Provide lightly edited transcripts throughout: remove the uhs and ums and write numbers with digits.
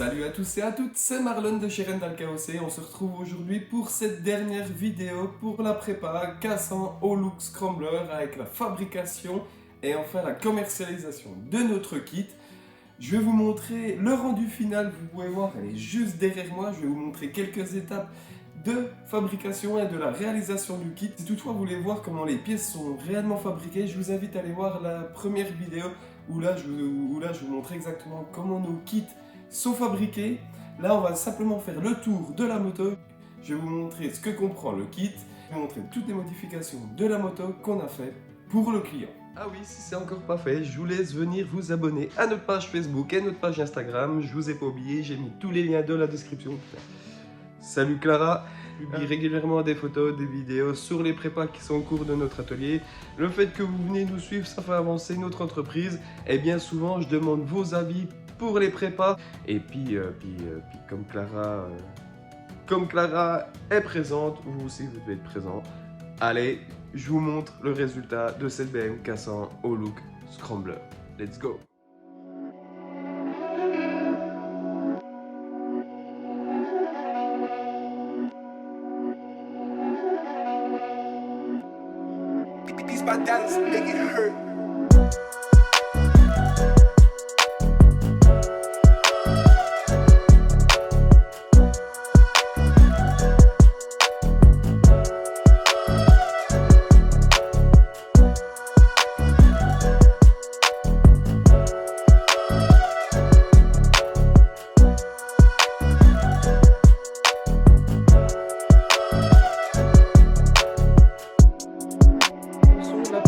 Salut à tous et à toutes, c'est Marlon de chez Rental KOC. On se retrouve aujourd'hui pour cette dernière vidéo pour la prépa K100 All Look Scrambler avec la fabrication et enfin la commercialisation de notre kit. Je vais vous montrer le rendu final, vous pouvez voir, elle est juste derrière moi. Je vais vous montrer quelques étapes de fabrication et de la réalisation du kit. Si toutefois vous voulez voir comment les pièces sont réellement fabriquées, je vous invite à aller voir la première vidéo où là je vous montre exactement comment nos kits sont fabriqués. Là on va simplement faire le tour de la moto. Je vais vous montrer ce que comprend le kit. Je vais vous montrer toutes les modifications de la moto qu'on a fait pour le client. Ah oui, si c'est encore pas fait, je vous laisse venir vous abonner à notre page Facebook et notre page Instagram. Je vous ai pas oublié, j'ai mis tous les liens dans la description. Salut Clara, je publie régulièrement des photos, des vidéos sur les prépas qui sont au cours de notre atelier. Le fait que vous venez nous suivre, ça fait avancer notre entreprise. Et bien souvent, je demande vos avis pour les prépas. Et puis comme Clara est présente, vous aussi vous devez être présent. Allez, je vous montre le résultat de cette BM K100 All Look Scrambler. Let's go! These my dollars make it hurt.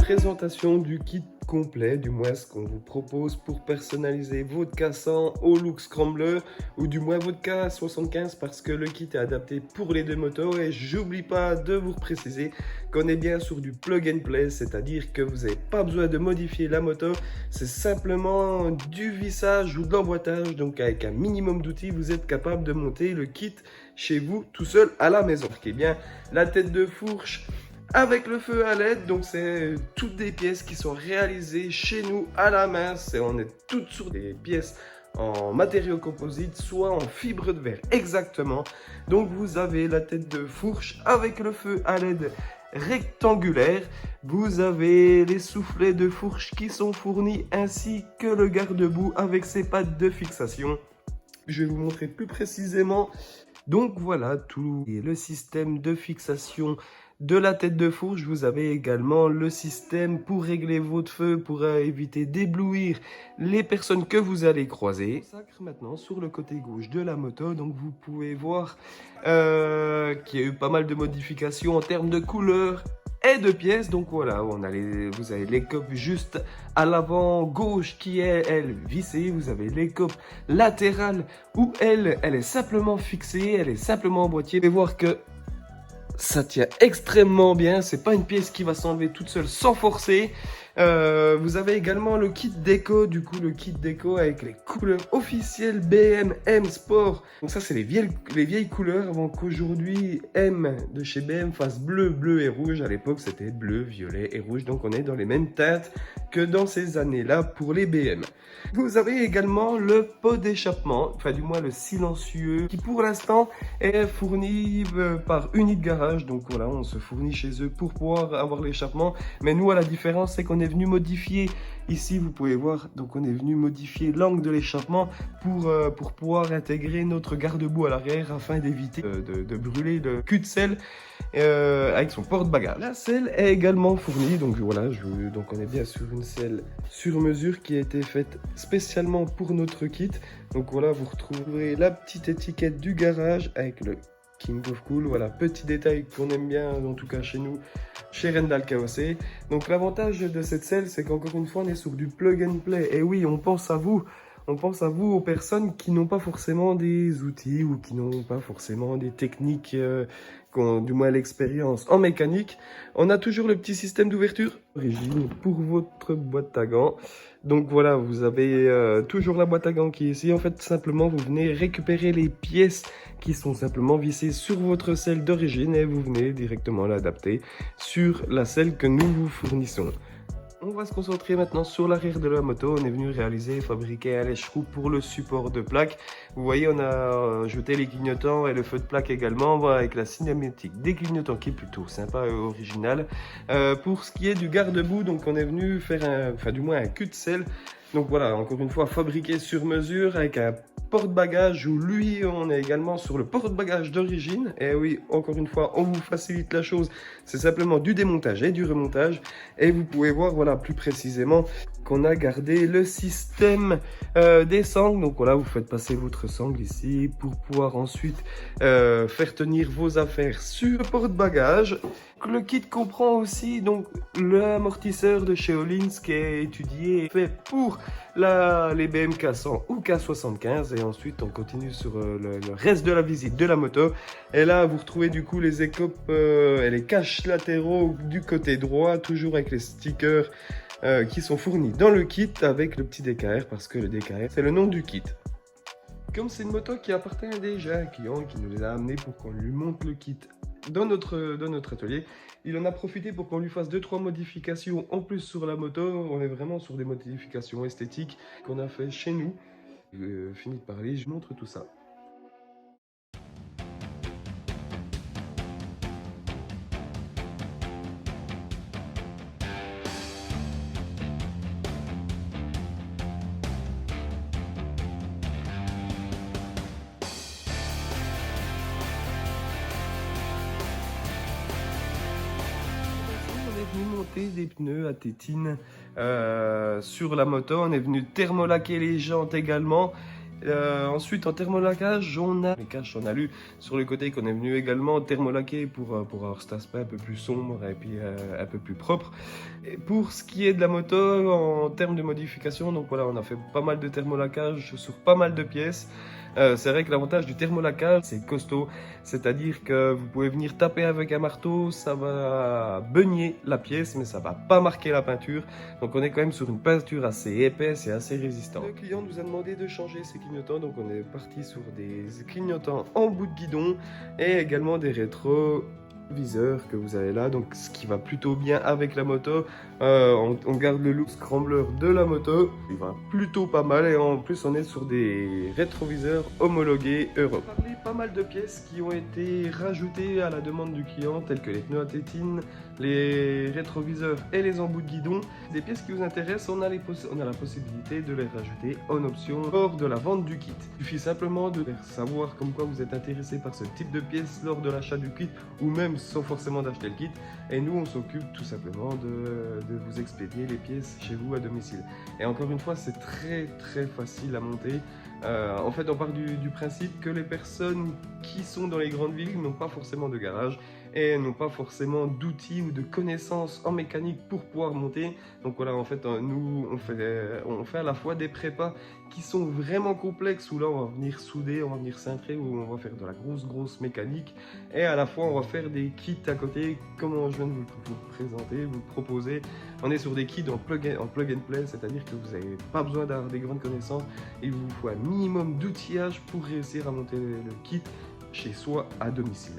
Présentation du kit complet, du moins ce qu'on vous propose pour personnaliser votre K100 All Look Scrambler ou du moins votre K75 parce que le kit est adapté pour les deux motos. Et j'oublie pas de vous préciser qu'on est bien sur du plug and play, c'est-à-dire que vous n'avez pas besoin de modifier la moto, c'est simplement du vissage ou de l'emboîtage. Donc avec un minimum d'outils, vous êtes capable de monter le kit chez vous tout seul à la maison. Ce qui est bien, la tête de fourche avec le feu à LED, donc c'est toutes des pièces qui sont réalisées chez nous à la main. On est toutes sur des pièces en matériaux composites, soit en fibre de verre, exactement. Donc vous avez la tête de fourche avec le feu à LED rectangulaire. Vous avez les soufflets de fourche qui sont fournis ainsi que le garde-boue avec ses pattes de fixation. Je vais vous montrer plus précisément. Donc voilà tout le système de fixation de la tête de fourche. Vous avez également le système pour régler votre feu, pour éviter d'éblouir les personnes que vous allez croiser. On s'ancre maintenant sur le côté gauche de la moto. Donc vous pouvez voir qu'il y a eu pas mal de modifications en termes de couleur et de pièces. Donc voilà, vous avez l'écope juste à l'avant gauche qui est, elle, vissée. Vous avez l'écope latérale où elle est simplement fixée, elle est simplement en boîtier. Vous pouvez voir que ça tient extrêmement bien, c'est pas une pièce qui va s'enlever toute seule sans forcer. Vous avez également le kit déco, du coup le kit déco avec les couleurs officielles BM M Sport. Donc ça c'est les vieilles couleurs avant qu'aujourd'hui M de chez BM fasse bleu, bleu et rouge. À l'époque c'était bleu, violet et rouge, donc on est dans les mêmes teintes que dans ces années-là pour les BM. Vous avez également le pot d'échappement, enfin du moins le silencieux, qui pour l'instant est fourni par Unit Garage. Donc voilà, on se fournit chez eux pour pouvoir avoir l'échappement. Mais nous, à la différence, c'est qu'on est venu modifier, ici vous pouvez voir, donc on est venu modifier l'angle de l'échappement pour pouvoir intégrer notre garde-boue à l'arrière afin d'éviter de brûler le cul de selle avec son porte-bagages. La selle est également fournie, donc voilà, donc on est bien sur une selle sur mesure qui a été faite spécialement pour notre kit. Donc voilà, vous retrouverez la petite étiquette du garage avec le King of Cool. Voilà, petit détail qu'on aime bien, en tout cas chez nous, chez Rental KOC. Donc l'avantage de cette selle, c'est qu'encore une fois, on est sur du plug and play. Et oui, on pense à vous. On pense à vous, aux personnes qui n'ont pas forcément des outils ou qui n'ont pas forcément des techniques, qui ont du moins l'expérience en mécanique. On a toujours le petit système d'ouverture origine pour votre boîte à gants. Donc voilà, vous avez toujours la boîte à gants qui est ici. En fait, simplement, vous venez récupérer les pièces qui sont simplement vissées sur votre selle d'origine et vous venez directement l'adapter sur la selle que nous vous fournissons. On va se concentrer maintenant sur l'arrière de la moto. On est venu réaliser et fabriquer un lèche-roue pour le support de plaque. Vous voyez, on a jeté les clignotants et le feu de plaque également, voilà, avec la cinématique des clignotants qui est plutôt sympa et original. Pour ce qui est du garde-boue, donc on est venu faire du moins un cul-de-selle. Donc voilà, encore une fois, fabriqué sur mesure avec un porte-bagages où lui, on est également sur le porte-bagages d'origine. Et oui, encore une fois, on vous facilite la chose. C'est simplement du démontage et du remontage. Et vous pouvez voir, voilà, plus précisément, qu'on a gardé le système des sangles. Donc voilà, vous faites passer votre sangle ici pour pouvoir ensuite faire tenir vos affaires sur le porte-bagages. Le kit comprend aussi donc l'amortisseur de chez Öhlins qui est étudié et fait pour les BM K100 ou K75, et ensuite on continue sur le reste de la visite de la moto. Et là vous retrouvez du coup les écopes et les caches latéraux du côté droit, toujours avec les stickers qui sont fournis dans le kit avec le petit DKR, parce que le DKR c'est le nom du kit. Comme c'est une moto qui appartient déjà à un client qui nous les a amenés pour qu'on lui monte le kit dans notre atelier, il en a profité pour qu'on lui fasse 2-3 modifications en plus sur la moto. On est vraiment sur des modifications esthétiques qu'on a fait chez nous. Fini de parler, je montre tout ça. On est venu monter des pneus à tétine sur la moto. On est venu thermolaquer les jantes également. Ensuite, en thermolacage, on a les caches, on a lu sur le côté qu'on est venu également thermolaquer pour avoir cet aspect un peu plus sombre et puis un peu plus propre. Et pour ce qui est de la moto, en termes de modification, donc voilà, on a fait pas mal de thermolacage sur pas mal de pièces. C'est vrai que l'avantage du thermolacage, c'est costaud, c'est-à-dire que vous pouvez venir taper avec un marteau, ça va beugner la pièce, mais ça va pas marquer la peinture. Donc on est quand même sur une peinture assez épaisse et assez résistante. Le client nous a demandé de changer ses clignotants, donc on est parti sur des clignotants en bout de guidon et également des rétroviseurs que vous avez là, donc ce qui va plutôt bien avec la moto. On garde le look scrambler de la moto, il va plutôt pas mal, et en plus on est sur des rétroviseurs homologués Europe. On a parlé pas mal de pièces qui ont été rajoutées à la demande du client, telles que les pneus à tétine, les rétroviseurs et les embouts de guidon. Des pièces qui vous intéressent, on a la possibilité de les rajouter en option lors de la vente du kit. Il suffit simplement de faire savoir comme quoi vous êtes intéressé par ce type de pièces lors de l'achat du kit, ou même sans forcément d'acheter le kit, et nous on s'occupe tout simplement de vous expédier les pièces chez vous à domicile. Et encore une fois, c'est très facile à monter. En fait, on part du principe que les personnes qui sont dans les grandes villes n'ont pas forcément de garage et n'ont pas forcément d'outils ou de connaissances en mécanique pour pouvoir monter. Donc voilà, en fait, nous, on fait à la fois des prépas qui sont vraiment complexes, où là, on va venir souder, on va venir cintrer, où on va faire de la grosse mécanique. Et à la fois, on va faire des kits à côté, comme je viens de vous présenter, vous proposer. On est sur des kits en plug and play, c'est-à-dire que vous n'avez pas besoin d'avoir des grandes connaissances. Il vous faut un minimum d'outillage pour réussir à monter le kit chez soi à domicile.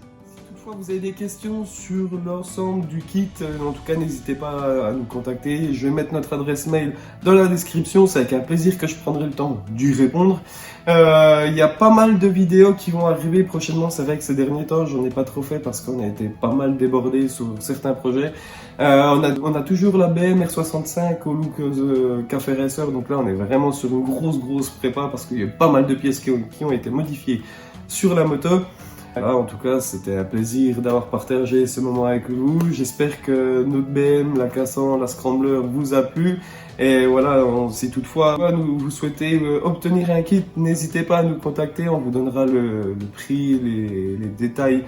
Toutefois, vous avez des questions sur l'ensemble du kit, en tout cas n'hésitez pas à nous contacter. Je vais mettre notre adresse mail dans la description, c'est avec un plaisir que je prendrai le temps d'y répondre. Il y a pas mal de vidéos qui vont arriver prochainement. C'est vrai que ces derniers temps j'en ai pas trop fait parce qu'on a été pas mal débordé sur certains projets. On a toujours la BM R65 au look Café Racer, donc là on est vraiment sur une grosse prépa parce qu'il y a pas mal de pièces qui ont été modifiées sur la moto. Voilà, en tout cas, c'était un plaisir d'avoir partagé ce moment avec vous. J'espère que notre BM, la K100, la Scrambler vous a plu. Et voilà, si toutefois vous souhaitez obtenir un kit, n'hésitez pas à nous contacter. On vous donnera le prix, les détails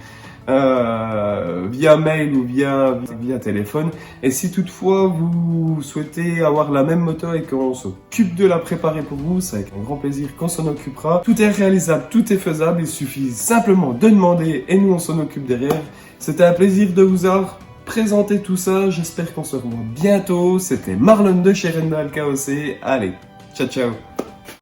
via mail ou via téléphone. Et si toutefois vous souhaitez avoir la même moto et qu'on s'occupe de la préparer pour vous, c'est avec un grand plaisir qu'on s'en occupera. Tout est réalisable, tout est faisable, il suffit simplement de demander et nous on s'en occupe derrière. C'était un plaisir de vous avoir présenté tout ça, j'espère qu'on se revoit bientôt. C'était Marlon de chez Rendal KOC. Allez, ciao ciao.